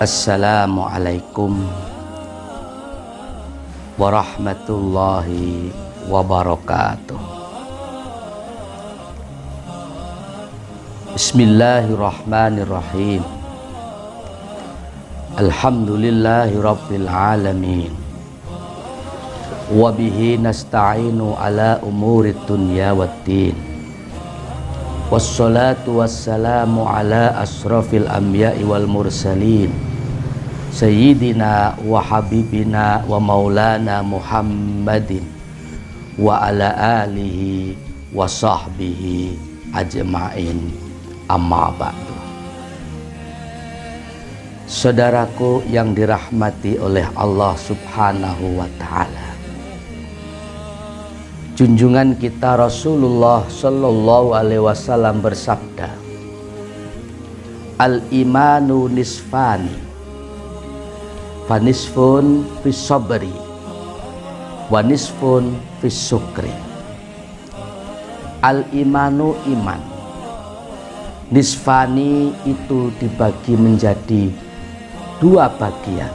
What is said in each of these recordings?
Assalamualaikum warahmatullahi wabarakatuh. Bismillahirrahmanirrahim. Alhamdulillahi rabbil alamin. Wabihi nasta'inu ala umurid dunya waddin. Wassalatu wassalamu ala asrafil anbiya'i wal mursalin Sayyidina wa habibina wa maulana Muhammadin wa ala alihi wa sahbihi ajma'in, amma ba'du. Saudaraku yang dirahmati oleh Allah subhanahu wa ta'ala, junjungan kita Rasulullah sallallahu alaihi wasallam bersabda, al-imanu nisfani, fanisfun fis sabri wa nisfun fis syukri. Al-imanu iman, nisfani itu dibagi menjadi dua bagian.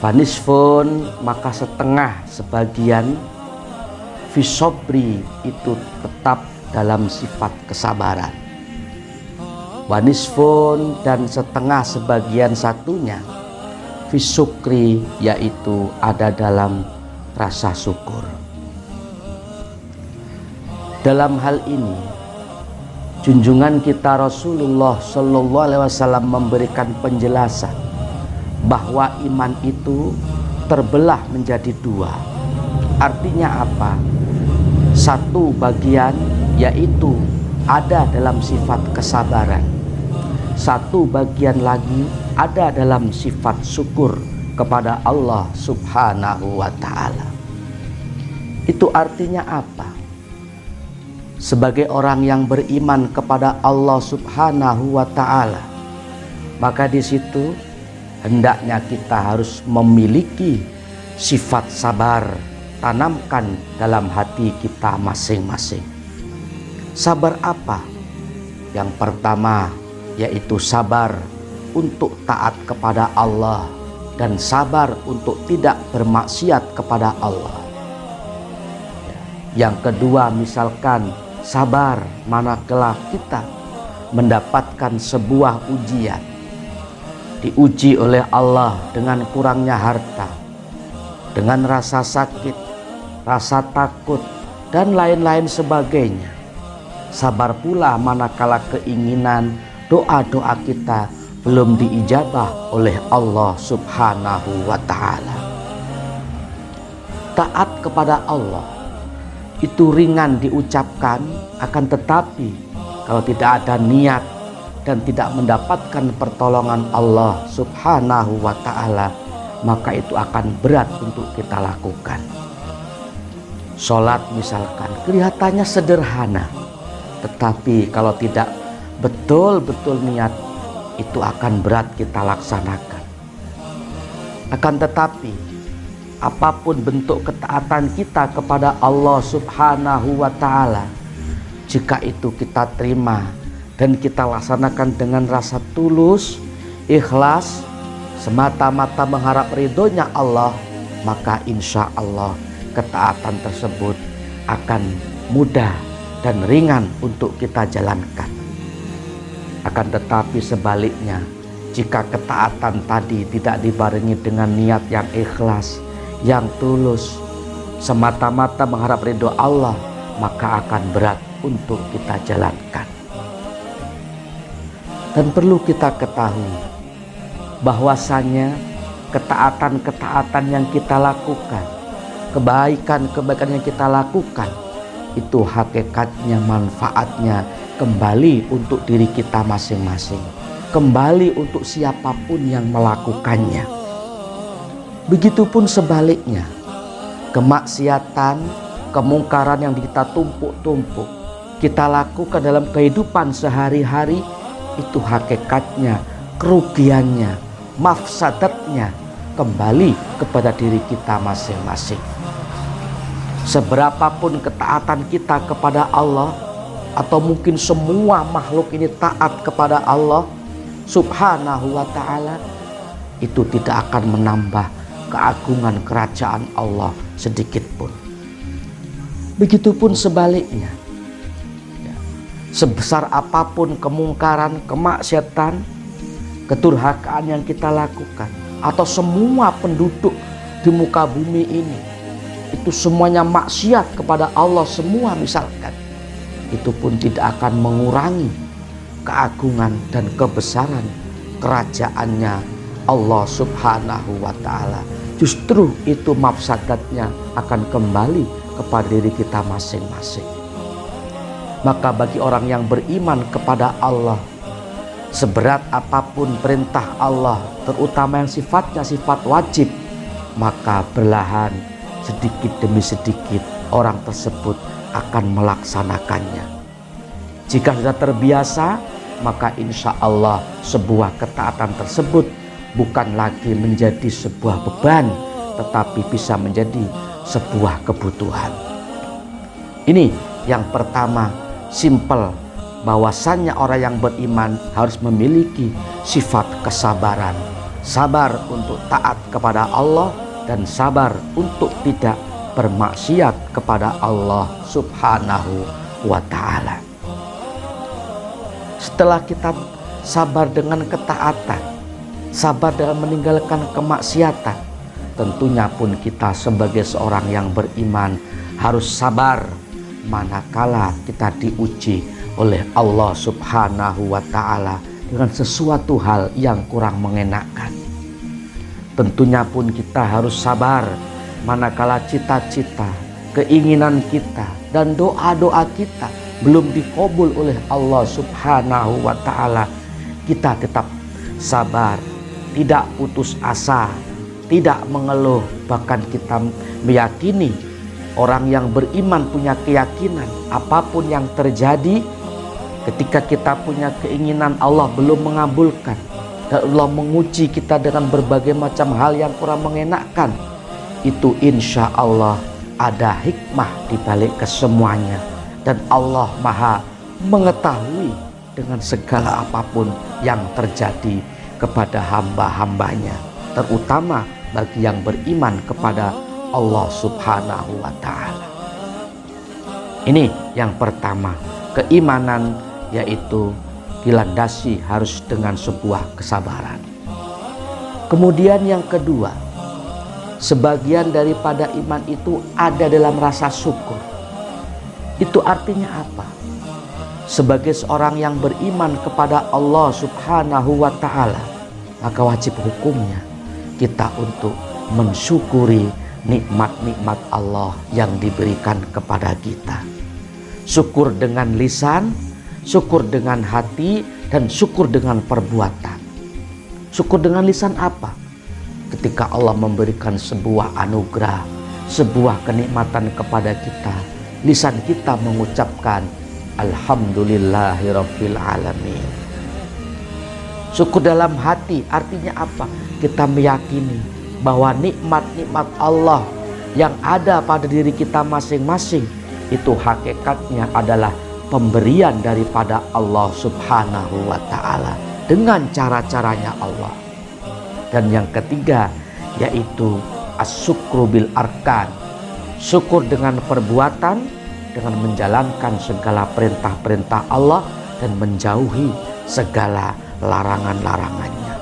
Fanisfun maka setengah sebagian, fisobri itu tetap dalam sifat kesabaran. Wanisfun dan setengah sebagian satunya, fisukri yaitu ada dalam rasa syukur. Dalam hal ini junjungan kita Rasulullah Shallallahu Alaihi Wasallam memberikan penjelasan bahwa iman itu terbelah menjadi dua. Artinya apa? Satu bagian yaitu ada dalam sifat kesabaran, satu bagian lagi ada dalam sifat syukur kepada Allah subhanahu wa ta'ala. Itu artinya apa? Sebagai orang yang beriman kepada Allah subhanahu wa ta'ala, maka di situ hendaknya kita harus memiliki sifat sabar, tanamkan dalam hati kita masing-masing. Sabar apa? Yang pertama yaitu sabar untuk taat kepada Allah dan sabar untuk tidak bermaksiat kepada Allah. Yang kedua, misalkan sabar manakala kita mendapatkan sebuah ujian, diuji oleh Allah dengan kurangnya harta, dengan rasa sakit, rasa takut, dan lain-lain sebagainya. Sabar pula manakala keinginan doa-doa kita belum diijabah oleh Allah subhanahu wa ta'ala. Taat kepada Allah itu ringan diucapkan, akan tetapi kalau tidak ada niat dan tidak mendapatkan pertolongan Allah subhanahu wa ta'ala, maka itu akan berat untuk kita lakukan. Sholat misalkan kelihatannya sederhana, tetapi kalau tidak betul-betul niat, itu akan berat kita laksanakan. Akan tetapi apapun bentuk ketaatan kita kepada Allah subhanahu wa ta'ala, jika itu kita terima dan kita laksanakan dengan rasa tulus, ikhlas, semata-mata mengharap ridhonya Allah, maka insya Allah ketaatan tersebut akan mudah dan ringan untuk kita jalankan. Akan tetapi sebaliknya, jika ketaatan tadi tidak dibarengi dengan niat yang ikhlas, yang tulus, semata-mata mengharap ridho Allah, maka akan berat untuk kita jalankan. Dan perlu kita ketahui bahwasanya ketaatan-ketaatan yang kita lakukan, kebaikan-kebaikan yang kita lakukan, itu hakikatnya manfaatnya kembali untuk diri kita masing-masing, kembali untuk siapapun yang melakukannya. Begitupun sebaliknya, kemaksiatan, kemungkaran yang kita tumpuk-tumpuk, kita lakukan dalam kehidupan sehari-hari, itu hakikatnya, kerugiannya, mafsadatnya kembali kepada diri kita masing-masing. Seberapapun ketaatan kita kepada Allah, atau mungkin semua makhluk ini taat kepada Allah, Subhanahu wa ta'ala, itu tidak akan menambah keagungan kerajaan Allah sedikit pun. Begitupun sebaliknya, sebesar apapun kemungkaran, kemaksiatan, kedurhakaan yang kita lakukan, atau semua penduduk di muka bumi ini itu semuanya maksiat kepada Allah semua misalkan, itu pun tidak akan mengurangi keagungan dan kebesaran kerajaannya Allah Subhanahu wa ta'ala. Justru itu mafsadatnya akan kembali kepada diri kita masing-masing. Maka bagi orang yang beriman kepada Allah, seberat apapun perintah Allah, terutama yang sifatnya sifat wajib, maka perlahan sedikit demi sedikit orang tersebut akan melaksanakannya. Jika sudah terbiasa, maka insya Allah sebuah ketaatan tersebut bukan lagi menjadi sebuah beban, tetapi bisa menjadi sebuah kebutuhan. Ini yang pertama, simple, bahwasannya orang yang beriman harus memiliki sifat kesabaran. Sabar untuk taat kepada Allah dan sabar untuk tidak bermaksiat kepada Allah Subhanahu wa ta'ala. Setelah kita sabar dengan ketaatan, sabar dalam meninggalkan kemaksiatan, tentunya pun kita sebagai seorang yang beriman harus sabar manakala kita diuji oleh Allah Subhanahu wa ta'ala dengan sesuatu hal yang kurang mengenakan. Tentunya pun kita harus sabar manakala cita-cita, keinginan kita dan doa-doa kita belum dikabul oleh Allah Subhanahu wa ta'ala. Kita tetap sabar, tidak putus asa, tidak mengeluh, bahkan kita meyakini, orang yang beriman punya keyakinan apapun yang terjadi, ketika kita punya keinginan Allah belum mengabulkan dan Allah menguji kita dengan berbagai macam hal yang kurang mengenakan, itu insya Allah ada hikmah di balik kesemuanya, dan Allah Maha mengetahui dengan segala apapun yang terjadi kepada hamba-hambanya, terutama bagi yang beriman kepada Allah Subhanahu wa ta'ala. Ini yang pertama, keimanan yaitu dilandasi harus dengan sebuah kesabaran. Kemudian yang kedua, sebagian daripada iman itu ada dalam rasa syukur. Itu artinya apa? Sebagai seorang yang beriman kepada Allah Subhanahu wa ta'ala, maka wajib hukumnya kita untuk mensyukuri nikmat-nikmat Allah yang diberikan kepada kita. Syukur dengan lisan, syukur dengan hati, dan syukur dengan perbuatan. Syukur dengan lisan apa? Ketika Allah memberikan sebuah anugerah, sebuah kenikmatan kepada kita, lisan kita mengucapkan Alhamdulillahirabbil alamin. Syukur dalam hati artinya apa? Kita meyakini bahwa nikmat-nikmat Allah yang ada pada diri kita masing-masing itu hakikatnya adalah pemberian daripada Allah Subhanahu wa ta'ala dengan cara-caranya Allah. Dan yang ketiga yaitu as-syukru bil arkan, syukur dengan perbuatan, dengan menjalankan segala perintah-perintah Allah dan menjauhi segala larangan-larangannya.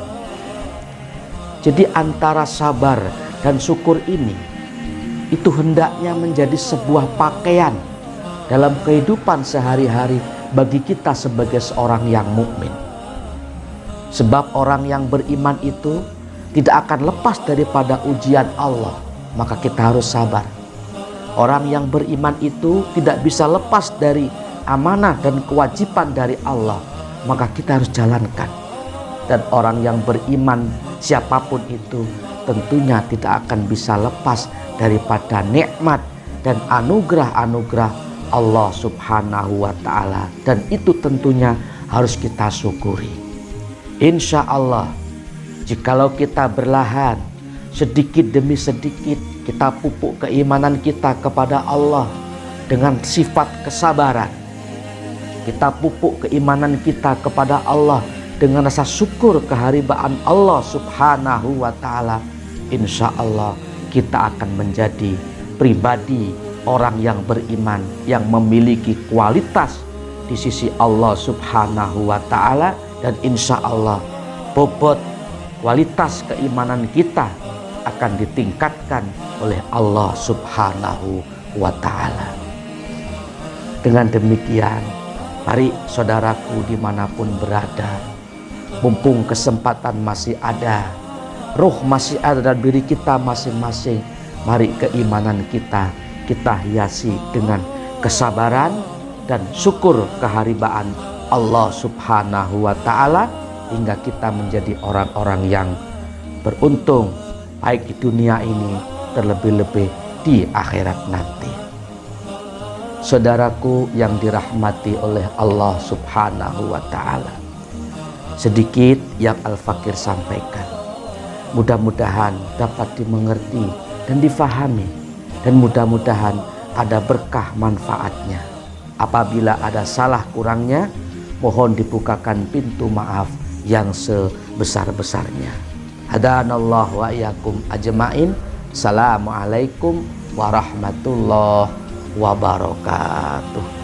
Jadi antara sabar dan syukur ini itu hendaknya menjadi sebuah pakaian dalam kehidupan sehari-hari bagi kita sebagai seorang yang mukmin. Sebab orang yang beriman itu tidak akan lepas daripada ujian Allah, maka kita harus sabar. Orang yang beriman itu tidak bisa lepas dari amanah dan kewajiban dari Allah, maka kita harus jalankan. Dan orang yang beriman siapapun itu tentunya tidak akan bisa lepas daripada nikmat dan anugerah-anugerah Allah Subhanahu wa ta'ala, dan itu tentunya harus kita syukuri. Insya Allah, jikalau kita berlahan sedikit demi sedikit, kita pupuk keimanan kita kepada Allah dengan sifat kesabaran, kita pupuk keimanan kita kepada Allah dengan rasa syukur keharibaan Allah Subhanahu wa Ta'ala, insya Allah kita akan menjadi pribadi orang yang beriman, yang memiliki kualitas di sisi Allah Subhanahu wa Ta'ala, dan insya Allah bobot kualitas keimanan kita akan ditingkatkan oleh Allah Subhanahu wa Ta'ala. Dengan demikian, mari saudaraku dimanapun berada, mumpung kesempatan masih ada, roh masih ada dalam diri kita masing-masing, mari keimanan kita hiasi dengan kesabaran dan syukur keharibaan Allah Subhanahu wa Ta'ala, hingga kita menjadi orang-orang yang beruntung baik di dunia ini, terlebih-lebih di akhirat nanti. Saudaraku yang dirahmati oleh Allah Subhanahu wa Ta'ala, sedikit yang Al-Fakir sampaikan, mudah-mudahan dapat dimengerti dan difahami, dan mudah-mudahan ada berkah manfaatnya. Apabila ada salah kurangnya, mohon dibukakan pintu maaf yang sebesar-besarnya. Hadanallahu wa iyyakum ajmain. Assalamualaikum warahmatullahi wabarakatuh.